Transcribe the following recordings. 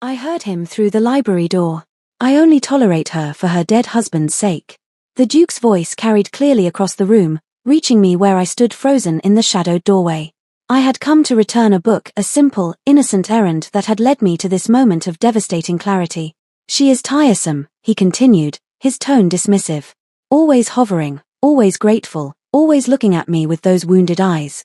I heard him through the library door. I only tolerate her for her dead husband's sake. The Duke's voice carried clearly across the room, reaching me where I stood frozen in the shadowed doorway. I had come to return a book, a simple, innocent errand that had led me to this moment of devastating clarity. She is tiresome, he continued, his tone dismissive. Always hovering, always grateful, always looking at me with those wounded eyes.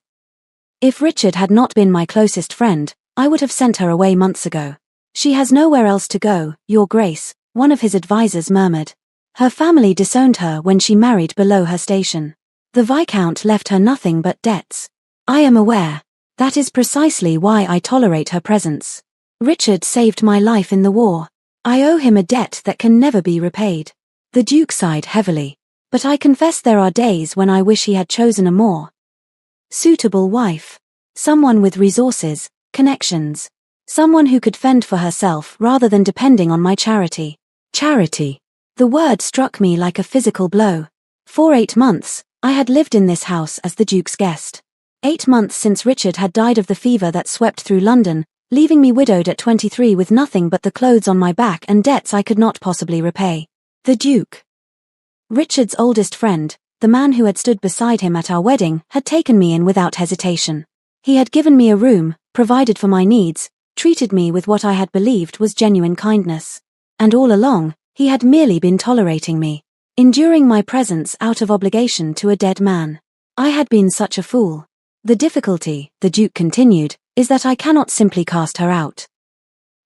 If Richard had not been my closest friend, I would have sent her away months ago. She has nowhere else to go, Your Grace, one of his advisers murmured. Her family disowned her when she married below her station. The Viscount left her nothing but debts. I am aware. That is precisely why I tolerate her presence. Richard saved my life in the war. I owe him a debt that can never be repaid. The Duke sighed heavily. But I confess there are days when I wish he had chosen a more suitable wife. Someone with resources, connections. Someone who could fend for herself rather than depending on my charity. Charity. The word struck me like a physical blow. For 8 months, I had lived in this house as the Duke's guest. 8 months since Richard had died of the fever that swept through London, leaving me widowed at 23 with nothing but the clothes on my back and debts I could not possibly repay. The Duke. Richard's oldest friend, the man who had stood beside him at our wedding, had taken me in without hesitation. He had given me a room, provided for my needs, treated me with what I had believed was genuine kindness. And all along, he had merely been tolerating me, enduring my presence out of obligation to a dead man. I had been such a fool. The difficulty, the Duke continued, is that I cannot simply cast her out.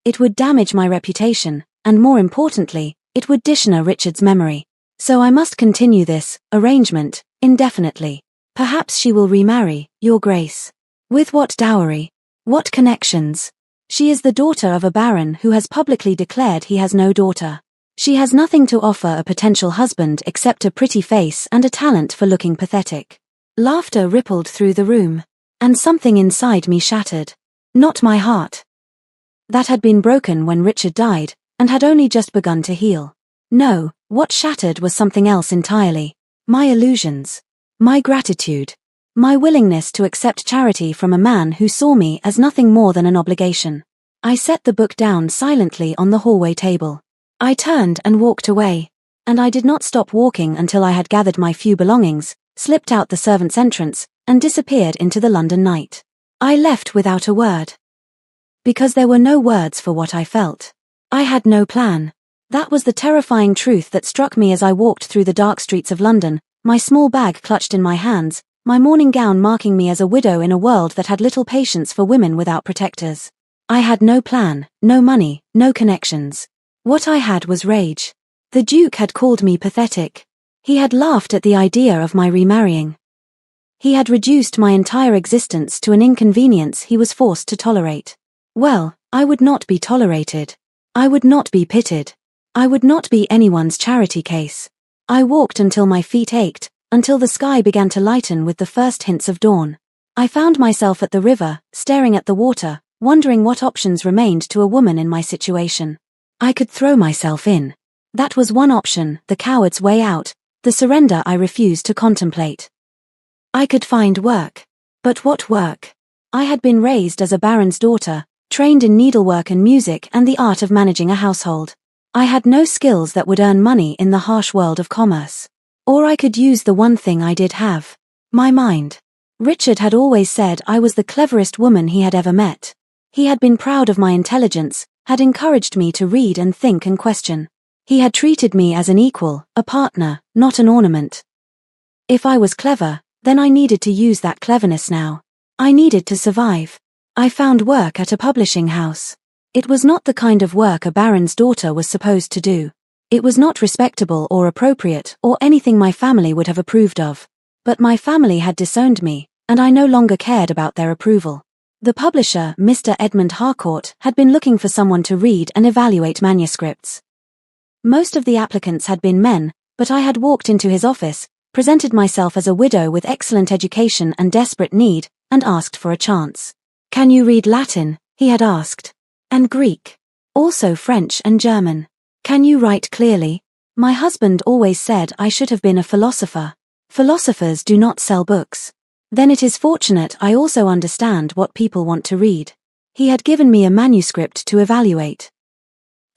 It would damage my reputation, and more importantly, it would dishonor Richard's memory. So I must continue this arrangement indefinitely. Perhaps she will remarry, Your Grace. With what dowry? What connections? She is the daughter of a baron who has publicly declared he has no daughter. She has nothing to offer a potential husband except a pretty face and a talent for looking pathetic. Laughter rippled through the room, and something inside me shattered. Not my heart. That had been broken when Richard died, and had only just begun to heal. No, what shattered was something else entirely. My illusions. My gratitude. My willingness to accept charity from a man who saw me as nothing more than an obligation. I set the book down silently on the hallway table. I turned and walked away. And I did not stop walking until I had gathered my few belongings, slipped out the servants' entrance, and disappeared into the London night. I left without a word. Because there were no words for what I felt. I had no plan. That was the terrifying truth that struck me as I walked through the dark streets of London, my small bag clutched in my hands, my mourning gown marking me as a widow in a world that had little patience for women without protectors. I had no plan, no money, no connections. What I had was rage. The Duke had called me pathetic. He had laughed at the idea of my remarrying. He had reduced my entire existence to an inconvenience he was forced to tolerate. Well, I would not be tolerated. I would not be pitied. I would not be anyone's charity case. I walked until my feet ached, until the sky began to lighten with the first hints of dawn. I found myself at the river, staring at the water, wondering what options remained to a woman in my situation. I could throw myself in. That was one option, the coward's way out, the surrender I refused to contemplate. I could find work. But what work? I had been raised as a baron's daughter, trained in needlework and music and the art of managing a household. I had no skills that would earn money in the harsh world of commerce. Or I could use the one thing I did have. My mind. Richard had always said I was the cleverest woman he had ever met. He had been proud of my intelligence, had encouraged me to read and think and question. He had treated me as an equal, a partner, not an ornament. If I was clever, then I needed to use that cleverness now. I needed to survive. I found work at a publishing house. It was not the kind of work a baron's daughter was supposed to do. It was not respectable or appropriate or anything my family would have approved of. But my family had disowned me, and I no longer cared about their approval. The publisher, Mr. Edmund Harcourt, had been looking for someone to read and evaluate manuscripts. Most of the applicants had been men, but I had walked into his office, presented myself as a widow with excellent education and desperate need, and asked for a chance. "Can you read Latin?" he had asked. "And Greek. Also French and German. Can you write clearly?" My husband always said I should have been a philosopher. Philosophers do not sell books. Then it is fortunate I also understand what people want to read. He had given me a manuscript to evaluate.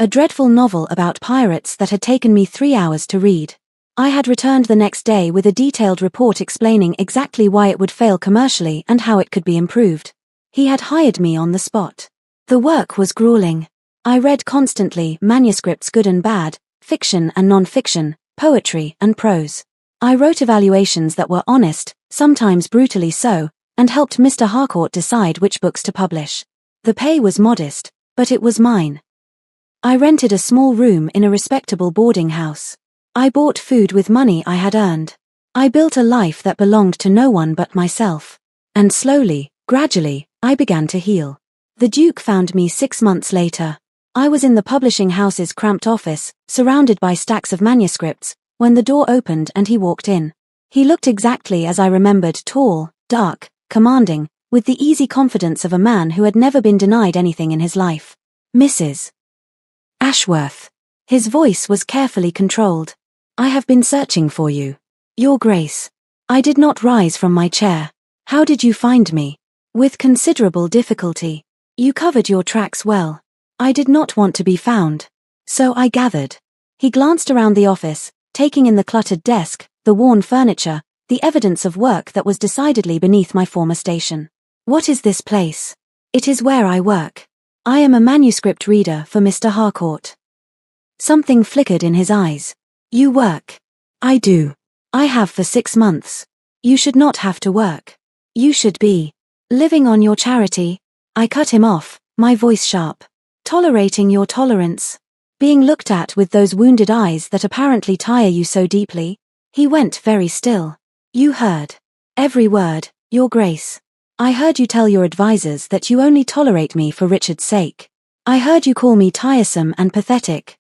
A dreadful novel about pirates that had taken me 3 hours to read. I had returned the next day with a detailed report explaining exactly why it would fail commercially and how it could be improved. He had hired me on the spot. The work was grueling. I read constantly, manuscripts good and bad, fiction and non-fiction, poetry and prose. I wrote evaluations that were honest, sometimes brutally so, and helped Mr. Harcourt decide which books to publish. The pay was modest, but it was mine. I rented a small room in a respectable boarding house. I bought food with money I had earned. I built a life that belonged to no one but myself. And slowly, gradually, I began to heal. The Duke found me 6 months later. I was in the publishing house's cramped office, surrounded by stacks of manuscripts, when the door opened and he walked in. He looked exactly as I remembered, tall, dark, commanding, with the easy confidence of a man who had never been denied anything in his life. Mrs. Ashworth. His voice was carefully controlled. I have been searching for you. Your Grace. I did not rise from my chair. How did you find me? With considerable difficulty. You covered your tracks well. I did not want to be found. So I gathered. He glanced around the office, taking in the cluttered desk, the worn furniture, the evidence of work that was decidedly beneath my former station. What is this place? It is where I work. I am a manuscript reader for Mr. Harcourt. Something flickered in his eyes. You work. I do. I have for 6 months. You should not have to work. You should be living on your charity. I cut him off, my voice sharp. Tolerating your tolerance. Being looked at with those wounded eyes that apparently tire you so deeply. He went very still. You heard. Every word, Your Grace. I heard you tell your advisers that you only tolerate me for Richard's sake. I heard you call me tiresome and pathetic.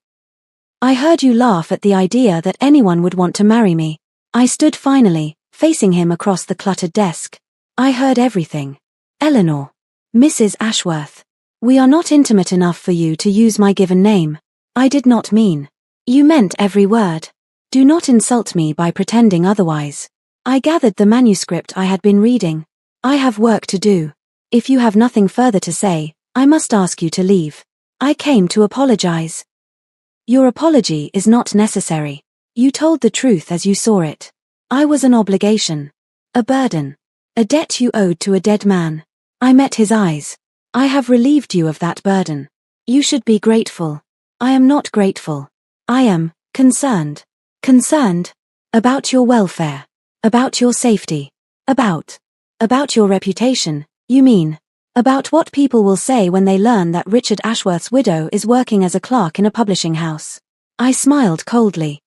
I heard you laugh at the idea that anyone would want to marry me. I stood finally, facing him across the cluttered desk. I heard everything. Eleanor. Mrs. Ashworth. We are not intimate enough for you to use my given name. I did not mean. You meant every word. Do not insult me by pretending otherwise. I gathered the manuscript I had been reading. I have work to do. If you have nothing further to say, I must ask you to leave. I came to apologize. Your apology is not necessary. You told the truth as you saw it. I was an obligation. A burden. A debt you owed to a dead man. I met his eyes. I have relieved you of that burden. You should be grateful. I am not grateful. I am concerned. Concerned? About your welfare. About your safety. About your reputation, you mean. About what people will say when they learn that Richard Ashworth's widow is working as a clerk in a publishing house. I smiled coldly.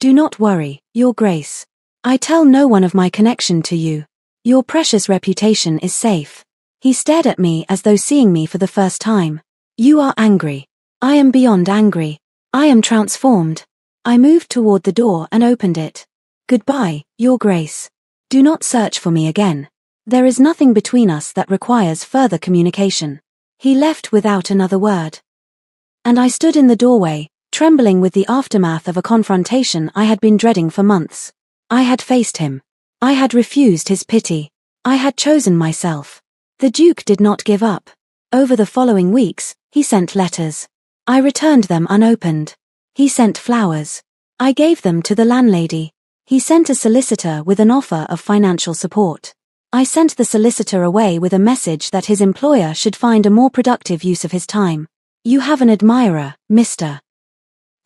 Do not worry, Your Grace. I tell no one of my connection to you. Your precious reputation is safe. He stared at me as though seeing me for the first time. You are angry. I am beyond angry. I am transformed. I moved toward the door and opened it. Goodbye, Your Grace. Do not search for me again. There is nothing between us that requires further communication. He left without another word. And I stood in the doorway, trembling with the aftermath of a confrontation I had been dreading for months. I had faced him. I had refused his pity. I had chosen myself. The Duke did not give up. Over the following weeks, he sent letters. I returned them unopened. He sent flowers. I gave them to the landlady. He sent a solicitor with an offer of financial support. I sent the solicitor away with a message that his employer should find a more productive use of his time. You have an admirer, Mr.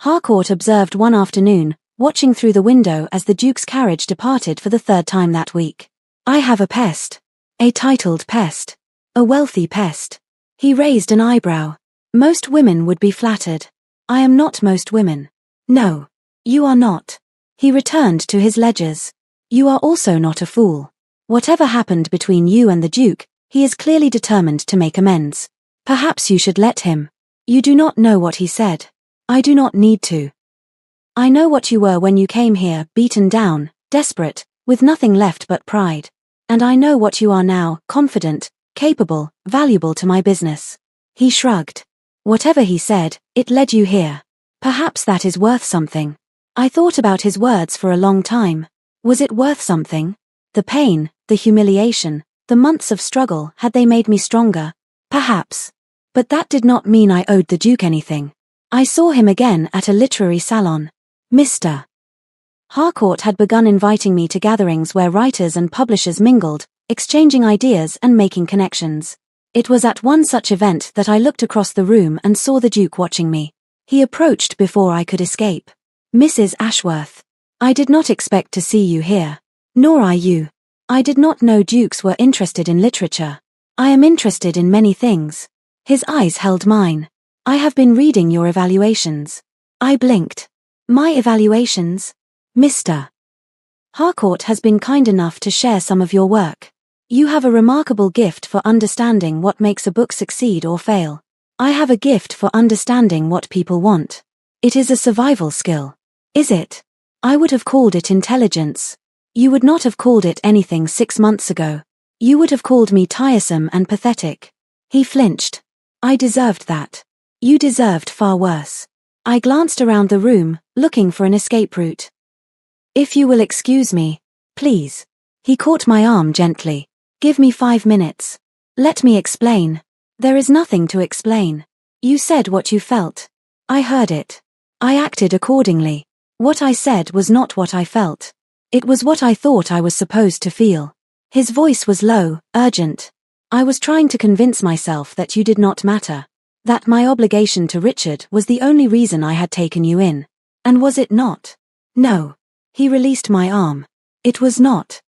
Harcourt observed one afternoon, watching through the window as the Duke's carriage departed for the 3rd time that week. I have a pest. A titled pest. A wealthy pest. He raised an eyebrow. Most women would be flattered. I am not most women. No. You are not. He returned to his ledgers. You are also not a fool. Whatever happened between you and the Duke, he is clearly determined to make amends. Perhaps you should let him. You do not know what he said. I do not need to. I know what you were when you came here, beaten down, desperate, with nothing left but pride. And I know what you are now, confident, capable, valuable to my business. He shrugged. Whatever he said, it led you here. Perhaps that is worth something. I thought about his words for a long time. Was it worth something? The pain, the humiliation, the months of struggle, had they made me stronger? Perhaps. But that did not mean I owed the Duke anything. I saw him again at a literary salon. Mr. Harcourt had begun inviting me to gatherings where writers and publishers mingled, exchanging ideas and making connections. It was at one such event that I looked across the room and saw the Duke watching me. He approached before I could escape. Mrs. Ashworth. I did not expect to see you here. Nor I you. I did not know Dukes were interested in literature. I am interested in many things. His eyes held mine. I have been reading your evaluations. I blinked. My evaluations? Mr. Harcourt has been kind enough to share some of your work. You have a remarkable gift for understanding what makes a book succeed or fail. I have a gift for understanding what people want. It is a survival skill. Is it? I would have called it intelligence. You would not have called it anything 6 months ago. You would have called me tiresome and pathetic. He flinched. I deserved that. You deserved far worse. I glanced around the room, looking for an escape route. If you will excuse me, please. He caught my arm gently. Give me 5 minutes. Let me explain. There is nothing to explain. You said what you felt. I heard it. I acted accordingly. What I said was not what I felt. It was what I thought I was supposed to feel. His voice was low, urgent. I was trying to convince myself that you did not matter. That my obligation to Richard was the only reason I had taken you in. And was it not? No. He released my arm. It was not.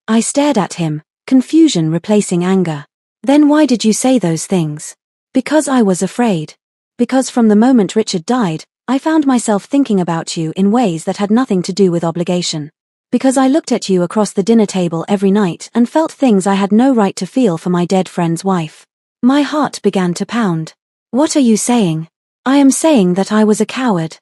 I stared at him, confusion replacing anger. Then why did you say those things? Because I was afraid. Because from the moment Richard died, I found myself thinking about you in ways that had nothing to do with obligation. Because I looked at you across the dinner table every night and felt things I had no right to feel for my dead friend's wife. My heart began to pound. What are you saying? I am saying that I was a coward.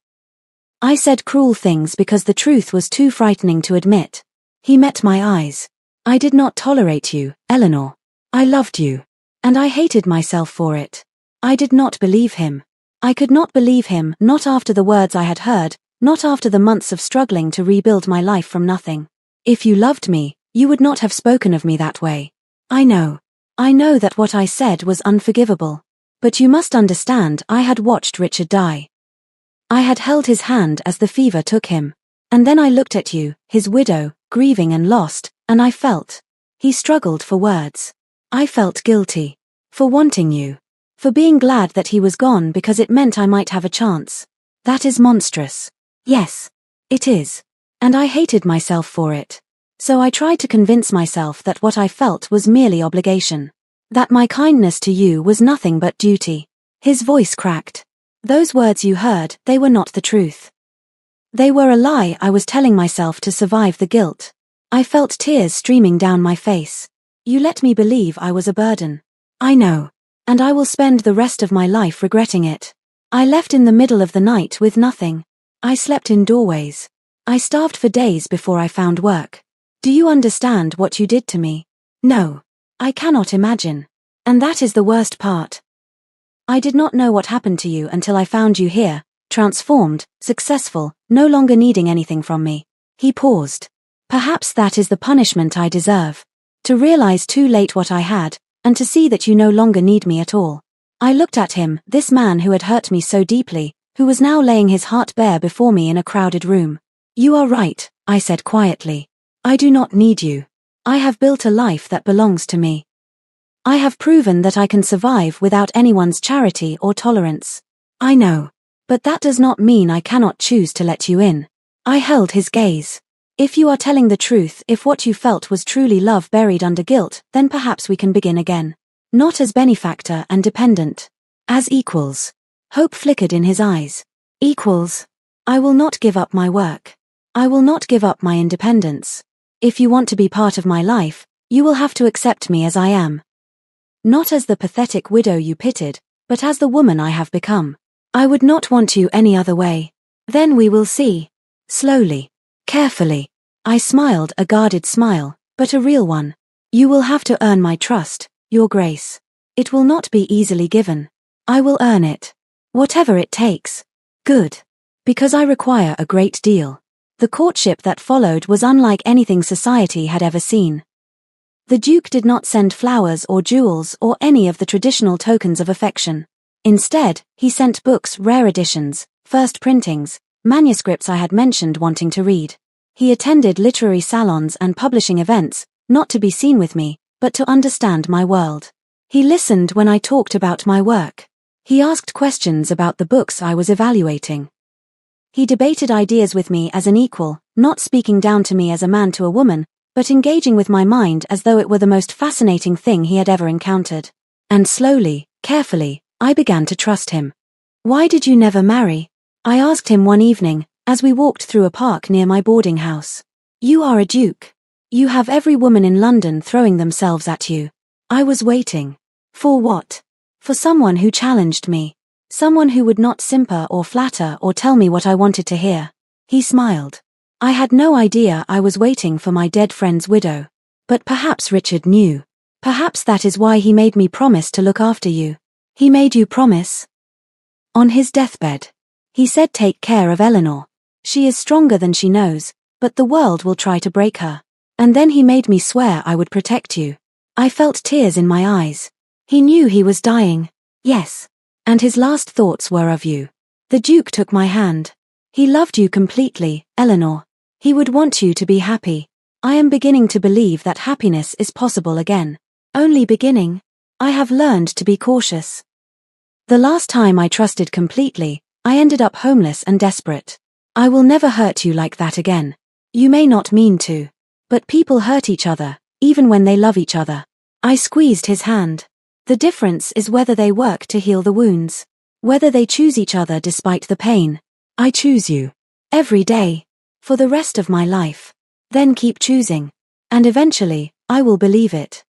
I said cruel things because the truth was too frightening to admit. He met my eyes. I did not tolerate you, Eleanor. I loved you. And I hated myself for it. I did not believe him. I could not believe him, not after the words I had heard, not after the months of struggling to rebuild my life from nothing. If you loved me, you would not have spoken of me that way. I know. I know that what I said was unforgivable. But you must understand I had watched Richard die. I had held his hand as the fever took him. And then I looked at you, his widow, grieving and lost, and I felt. He struggled for words. I felt guilty. For wanting you. For being glad that he was gone because it meant I might have a chance. That is monstrous. Yes. It is. And I hated myself for it. So I tried to convince myself that what I felt was merely obligation. That my kindness to you was nothing but duty. His voice cracked. Those words you heard, they were not the truth. They were a lie I was telling myself to survive the guilt. I felt tears streaming down my face. You let me believe I was a burden. I know. And I will spend the rest of my life regretting it. I left in the middle of the night with nothing. I slept in doorways. I starved for days before I found work. Do you understand what you did to me? No. I cannot imagine. And that is the worst part. I did not know what happened to you until I found you here, transformed, successful, no longer needing anything from me. He paused. Perhaps that is the punishment I deserve. To realize too late what I had, and to see that you no longer need me at all. I looked at him, this man who had hurt me so deeply, who was now laying his heart bare before me in a crowded room. You are right, I said quietly. I do not need you. I have built a life that belongs to me. I have proven that I can survive without anyone's charity or tolerance. I know. But that does not mean I cannot choose to let you in. I held his gaze. If you are telling the truth, if what you felt was truly love buried under guilt, then perhaps we can begin again. Not as benefactor and dependent. As equals. Hope flickered in his eyes. Equals. I will not give up my work. I will not give up my independence. If you want to be part of my life, you will have to accept me as I am. Not as the pathetic widow you pitied, but as the woman I have become. I would not want you any other way. Then we will see. Slowly. Carefully. I smiled a guarded smile, but a real one. You will have to earn my trust, your grace. It will not be easily given. I will earn it. Whatever it takes. Good. Because I require a great deal. The courtship that followed was unlike anything society had ever seen. The Duke did not send flowers or jewels or any of the traditional tokens of affection. Instead, he sent books, rare editions, first printings, manuscripts I had mentioned wanting to read. He attended literary salons and publishing events, not to be seen with me, but to understand my world. He listened when I talked about my work. He asked questions about the books I was evaluating. He debated ideas with me as an equal, not speaking down to me as a man to a woman, but engaging with my mind as though it were the most fascinating thing he had ever encountered. And slowly, carefully, I began to trust him. "Why did you never marry?" I asked him one evening, as we walked through a park near my boarding house. "You are a duke. You have every woman in London throwing themselves at you." I was waiting. For what? For someone who challenged me. Someone who would not simper or flatter or tell me what I wanted to hear. He smiled. I had no idea I was waiting for my dead friend's widow. But perhaps Richard knew. Perhaps that is why he made me promise to look after you. He made you promise? On his deathbed. He said, "Take care of Eleanor. She is stronger than she knows, but the world will try to break her." And then he made me swear I would protect you. I felt tears in my eyes. He knew he was dying. Yes. And his last thoughts were of you. The Duke took my hand. He loved you completely, Eleanor. He would want you to be happy. I am beginning to believe that happiness is possible again. Only beginning. I have learned to be cautious. The last time I trusted completely, I ended up homeless and desperate. I will never hurt you like that again. You may not mean to. But people hurt each other, even when they love each other. I squeezed his hand. The difference is whether they work to heal the wounds. Whether they choose each other despite the pain. I choose you. Every day. For the rest of my life. Then keep choosing. And eventually, I will believe it.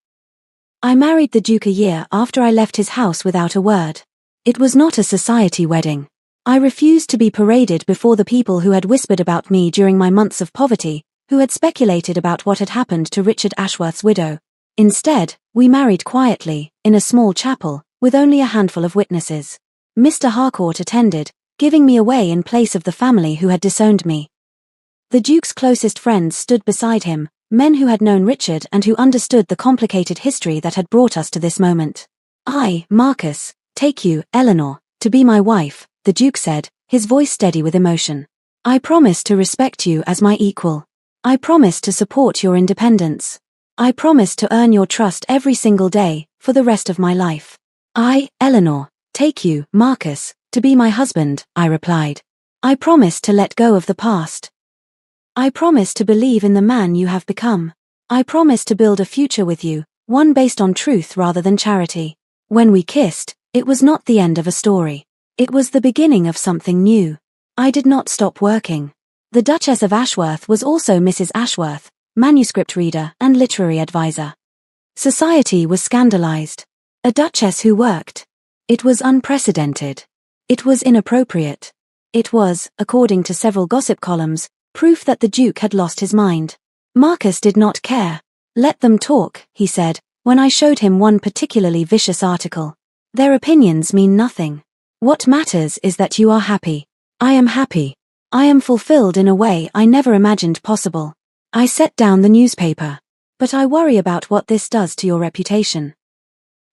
I married the Duke a year after I left his house without a word. It was not a society wedding. I refused to be paraded before the people who had whispered about me during my months of poverty, who had speculated about what had happened to Richard Ashworth's widow. Instead, we married quietly, in a small chapel, with only a handful of witnesses. Mr. Harcourt attended, giving me away in place of the family who had disowned me. The Duke's closest friends stood beside him, men who had known Richard and who understood the complicated history that had brought us to this moment. "I, Marcus, take you, Eleanor, to be my wife," the Duke said, his voice steady with emotion. "I promise to respect you as my equal. I promise to support your independence. I promise to earn your trust every single day, for the rest of my life." "I, Eleanor, take you, Marcus, to be my husband," I replied. "I promise to let go of the past. I promise to believe in the man you have become. I promise to build a future with you, one based on truth rather than charity." When we kissed, it was not the end of a story. It was the beginning of something new. I did not stop working. The Duchess of Ashworth was also Mrs. Ashworth, manuscript reader and literary advisor. Society was scandalized. A duchess who worked. It was unprecedented. It was inappropriate. It was, according to several gossip columns, proof that the Duke had lost his mind. Marcus did not care. "Let them talk," he said, when I showed him one particularly vicious article. "Their opinions mean nothing. What matters is that you are happy. I am happy. I am fulfilled in a way I never imagined possible." I set down the newspaper. "But I worry about what this does to your reputation."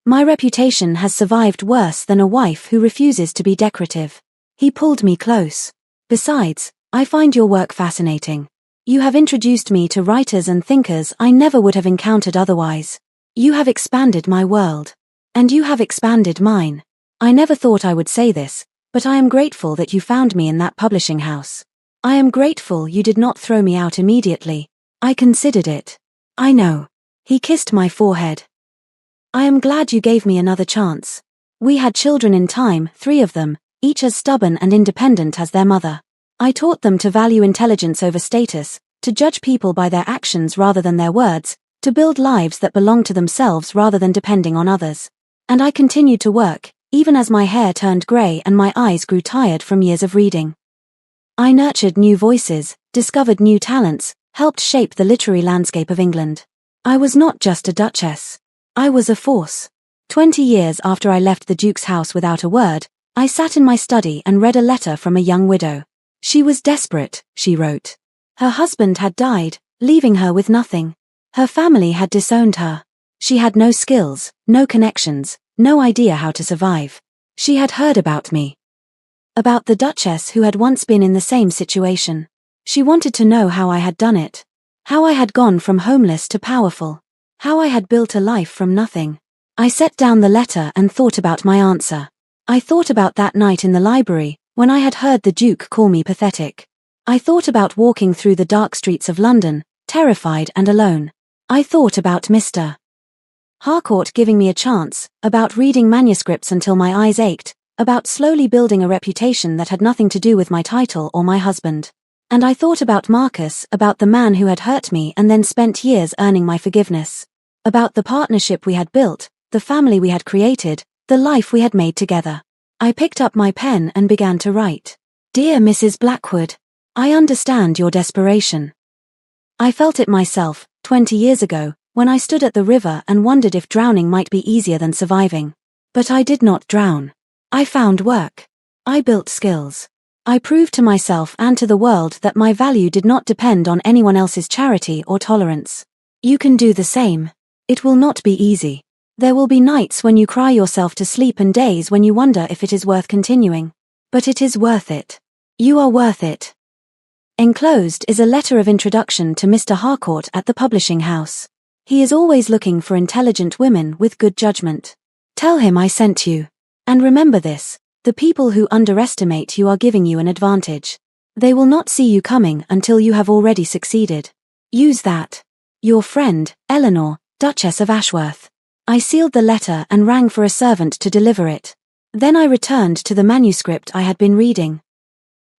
"My reputation has survived worse than a wife who refuses to be decorative." He pulled me close. "Besides, I find your work fascinating. You have introduced me to writers and thinkers I never would have encountered otherwise. You have expanded my world. And you have expanded mine. I never thought I would say this, but I am grateful that you found me in that publishing house. I am grateful you did not throw me out immediately. I considered it. I know." He kissed my forehead. "I am glad you gave me another chance. We had children in time, 3 of them, each as stubborn and independent as their mother. I taught them to value intelligence over status, to judge people by their actions rather than their words, to build lives that belong to themselves rather than depending on others. And I continued to work, even as my hair turned grey and my eyes grew tired from years of reading. I nurtured new voices, discovered new talents, helped shape the literary landscape of England. I was not just a duchess. I was a force. 20 years after I left the Duke's house without a word, I sat in my study and read a letter from a young widow. She was desperate, she wrote. Her husband had died, leaving her with nothing. Her family had disowned her. She had no skills, no connections, no idea how to survive. She had heard about me. About the Duchess who had once been in the same situation. She wanted to know how I had done it. How I had gone from homeless to powerful. How I had built a life from nothing. I set down the letter and thought about my answer. I thought about that night in the library, when I had heard the Duke call me pathetic. I thought about walking through the dark streets of London, terrified and alone. I thought about Mr. Harcourt giving me a chance, about reading manuscripts until my eyes ached, about slowly building a reputation that had nothing to do with my title or my husband. And I thought about Marcus, about the man who had hurt me and then spent years earning my forgiveness. About the partnership we had built, the family we had created, the life we had made together. I picked up my pen and began to write. Dear Mrs. Blackwood, I understand your desperation. I felt it myself, 20 years ago, when I stood at the river and wondered if drowning might be easier than surviving. But I did not drown. I found work. I built skills. I proved to myself and to the world that my value did not depend on anyone else's charity or tolerance. You can do the same. It will not be easy. There will be nights when you cry yourself to sleep and days when you wonder if it is worth continuing. But it is worth it. You are worth it. Enclosed is a letter of introduction to Mr. Harcourt at the publishing house. He is always looking for intelligent women with good judgment. Tell him I sent you. And remember this, the people who underestimate you are giving you an advantage. They will not see you coming until you have already succeeded. Use that. Your friend, Eleanor, Duchess of Ashworth. I sealed the letter and rang for a servant to deliver it. Then I returned to the manuscript I had been reading.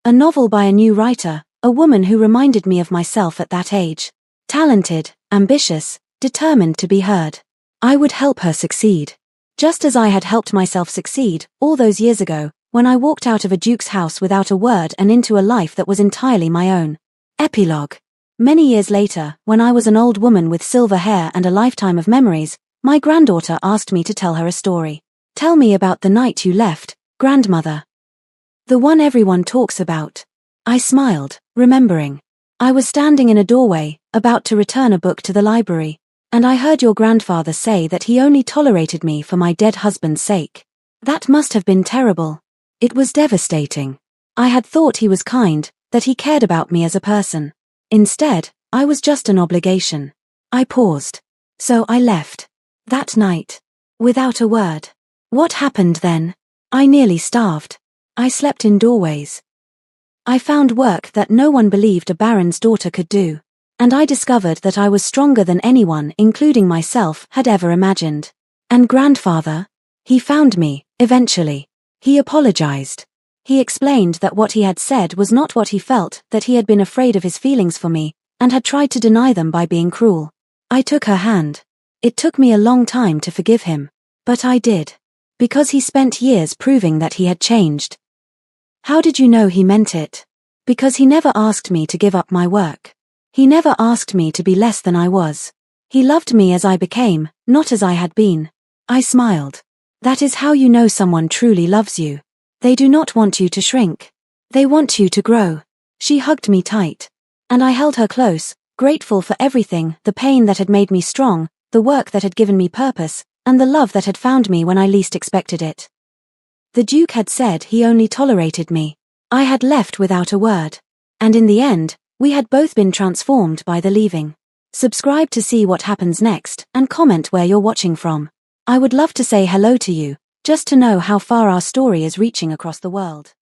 A novel by a new writer, a woman who reminded me of myself at that age. Talented, ambitious, determined to be heard. I would help her succeed. Just as I had helped myself succeed, all those years ago, when I walked out of a duke's house without a word and into a life that was entirely my own. Epilogue. Many years later, when I was an old woman with silver hair and a lifetime of memories, my granddaughter asked me to tell her a story. Tell me about the night you left, grandmother. The one everyone talks about. I smiled, remembering. I was standing in a doorway, about to return a book to the library, and I heard your grandfather say that he only tolerated me for my dead husband's sake. That must have been terrible. It was devastating. I had thought he was kind, that he cared about me as a person. Instead, I was just an obligation. I paused. So I left. That night. Without a word. What happened then? I nearly starved. I slept in doorways. I found work that no one believed a baron's daughter could do. And I discovered that I was stronger than anyone, including myself, had ever imagined. And grandfather? He found me, eventually. He apologized. He explained that what he had said was not what he felt, that he had been afraid of his feelings for me, and had tried to deny them by being cruel. I took her hand. It took me a long time to forgive him. But I did. Because he spent years proving that he had changed. How did you know he meant it? Because he never asked me to give up my work. He never asked me to be less than I was. He loved me as I became, not as I had been. I smiled. That is how you know someone truly loves you. They do not want you to shrink. They want you to grow. She hugged me tight. And I held her close, grateful for everything, the pain that had made me strong, the work that had given me purpose, and the love that had found me when I least expected it. The Duke had said he only tolerated me. I had left without a word. And in the end, we had both been transformed by the leaving. Subscribe to see what happens next, and comment where you're watching from. I would love to say hello to you, just to know how far our story is reaching across the world.